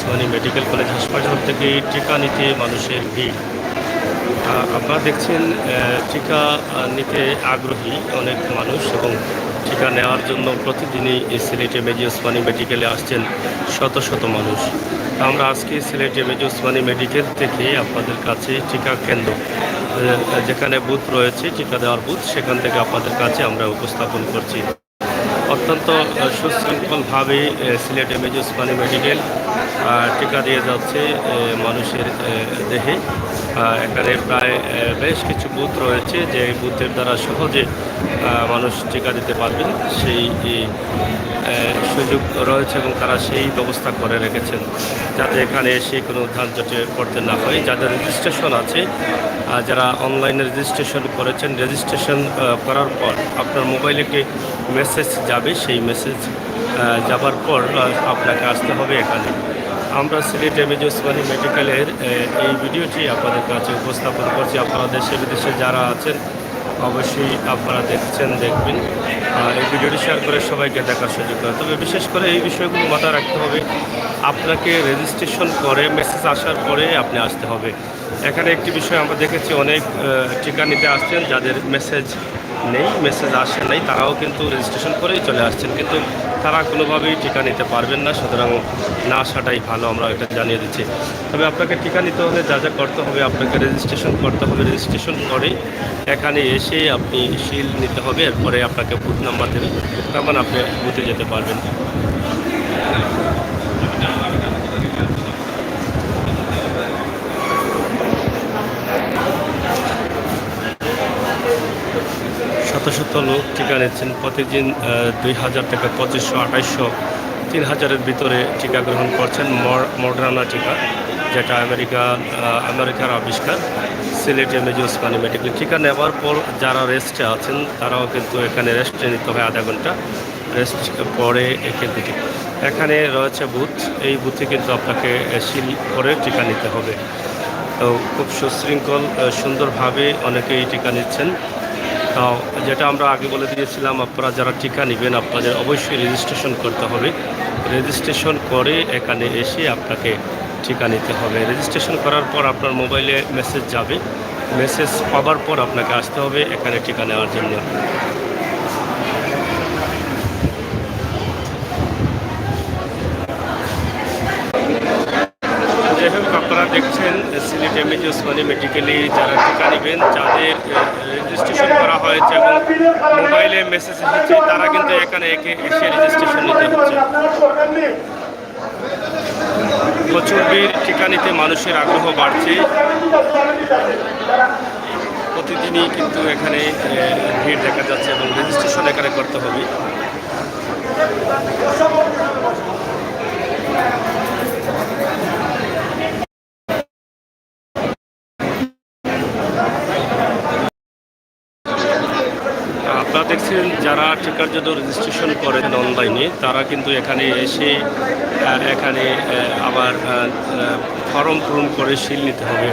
Osmani medical college হাসপাতাল থেকে টিকা নিতে মানুষের ভিড়। আপনারা দেখছেন টিকা নিতে আগ্রহী অনেক মানুষ এবং টিকা নেওয়ার জন্য প্রতিদিনই সিলেটে মেজি ওসমানী মেডিকেলে আসছেন শত শত মানুষ। আমরা আজকে সিলেটে মেজি ওসমানী মেডিকেল থেকে আপনাদের কাছে টিকা কেন্দ্র যেখানে বুথ রয়েছে, টিকা দেওয়ার বুথ, সেখান থেকে আপনাদের কাছে আমরা উপস্থাপন করছি। অত্যন্ত সুশৃঙ্খলভাবে সিলেটে মেজি ওসমানী মেডিকেল টিকা দিয়ে যাচ্ছে মানুষের দেহে। এখানে প্রায় বেশ কিছু বুথ রয়েছে যে বুথের দ্বারা সহজে মানুষ টিকা দিতে পারবেন, সেই সুযোগ রয়েছে এবং তারা সেই ব্যবস্থা করে রেখেছেন যাতে এখানে এসে কোনো ধানজটে পড়তে না হয়। যাদের রেজিস্ট্রেশন আছে, যারা অনলাইনে রেজিস্ট্রেশন করেছেন, রেজিস্ট্রেশন করার পর আপনার মোবাইলে একটি মেসেজ যাবে, সেই মেসেজ যাবার পর আপনাকে আসতে হবে এখানে। আমরা সিলেট মেজি ওসমানী মেডিকেলের এই ভিডিওটি আপনাদের কাছে উপস্থাপন করছি। আপনারা দেশে বিদেশে যারা আছেন অবশ্যই আপনারা দেখবেন এই ভিডিওটি শেয়ার করে সবাইকে দেখার সুযোগ করে। তবে বিশেষ করে এই বিষয়গুলো মাথায় রাখতে হবে, আপনাকে রেজিস্ট্রেশন করে মেসেজ আসার পরে আপনি আসতে হবে। এখানে একটি বিষয় আমরা দেখেছি, অনেক টিকা নিতে আসছেন যাদের মেসেজ নেই, মেসেজ আসে নাই, তারাও কিন্তু রেজিস্ট্রেশন করেই চলে আসছেন, কিন্তু তারা কোনোভাবেই টিকা নিতে পারবেন না। সুতরাং না আসাটাই ভালো, আমরা এটা জানিয়ে দিচ্ছি। তবে আপনাকে টিকা নিতে হলে যা যা করতে হবে, আপনাকে রেজিস্ট্রেশন করতে হবে। রেজিস্ট্রেশন করে এখানে এসে আপনি শিল নিতে হবে, এরপরে আপনাকে বুথ নাম্বার দেবে, তখন আপনি বুথে যেতে পারবেন। শত শত লোক টিকা নিচ্ছেন প্রতিদিন। 2000 থেকে 2500, 2800, 3000-এর ভিতরে টিকা গ্রহণ করছেন। মডার্না টিকা, যেটা আমেরিকার আবিষ্কার। সিলেটে মেজি ওসমানী মেডিকেল টিকা নেওয়ার পর যারা রেস্টে আছেন তারাও কিন্তু এখানে রেস্টে নিতে হয়, আধা ঘন্টা রেস্ট পরে কিন্তু এখানে রয়েছে বুথ। এই বুথে কিন্তু আপনাকে সিল করে টিকা নিতে হবে। তো খুব সুশৃঙ্খল সুন্দরভাবে অনেকেই টিকা নিচ্ছেন। যেটা আমরা আগে বলে দিয়েছিলাম, আপনারা যারা টিকা নেবেন আপনাদের অবশ্যই রেজিস্ট্রেশন করতে হবে। রেজিস্ট্রেশন করে এখানে এসে আপনাকে টিকা নিতে হবে। রেজিস্ট্রেশন করার পর আপনার মোবাইলে মেসেজ যাবে, মেসেজ পাওয়ার পর আপনাকে আসতে হবে এখানে টিকা নেওয়ার জন্য। যাই হোক, আপনারা দেখছেন সিলেট মেজি ওসমানী মেডিকেলে যারা টিকা নেবেন, যাদের রেজিস্ট্রেশন করা হয়েছে এবং মোবাইলে মেসেজ এসেছে, তারা কিন্তু এখানে এসে রেজিস্ট্রেশন নিতে হচ্ছে। প্রচুর ভিড়, টিকা নিতে মানুষের আগ্রহ বাড়ছে। প্রতিদিনই কিন্তু এখানে ভিড় দেখা যাচ্ছে এবং রেজিস্ট্রেশন এখানে করতে হবে। আপনারা দেখছেন যারা টিকার জন্য রেজিস্ট্রেশন করেন অনলাইনে, তারা কিন্তু এখানে এসে এখানে আবার ফর্ম পূরণ করে সিল নিতে হবে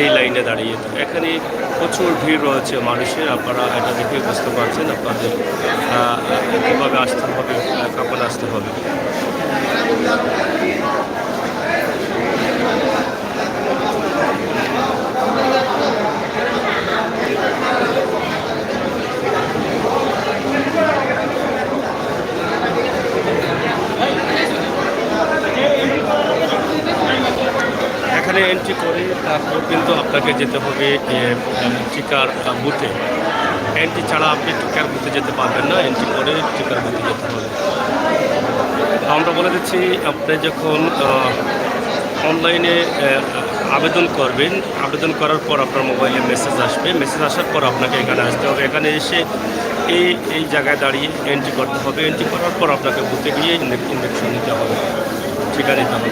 এই লাইনে দাঁড়িয়ে। এখানে প্রচুর ভিড় রয়েছে মানুষের, আপনারা এটা দেখে বুঝতে পারছেন আপনাদের কীভাবে আসতে হবে, কখন আসতে হবে। এখানে এন্ট্রি করে তারপর কিন্তু আপনাকে যেতে হবে টিকার বুথে। এন্ট্রি ছাড়া আপনি টিকার বুথে যেতে পারবেন না, এন্ট্রি করে টিকার বুথে যেতে হবে। আমরা বলে দিচ্ছি, আপনি যখন অনলাইনে আবেদন করবেন, আবেদন করার পর আপনার মোবাইলে মেসেজ আসবে, মেসেজ আসার পর আপনাকে এখানে আসতে হবে। এখানে এসে এই জায়গায় দাঁড়িয়ে এন্ট্রি করতে হবে। এন্ট্রি করার পর আপনাকে বুথে গিয়ে ইঞ্জেকশন নিতে হবে, টিকা নিতে হবে।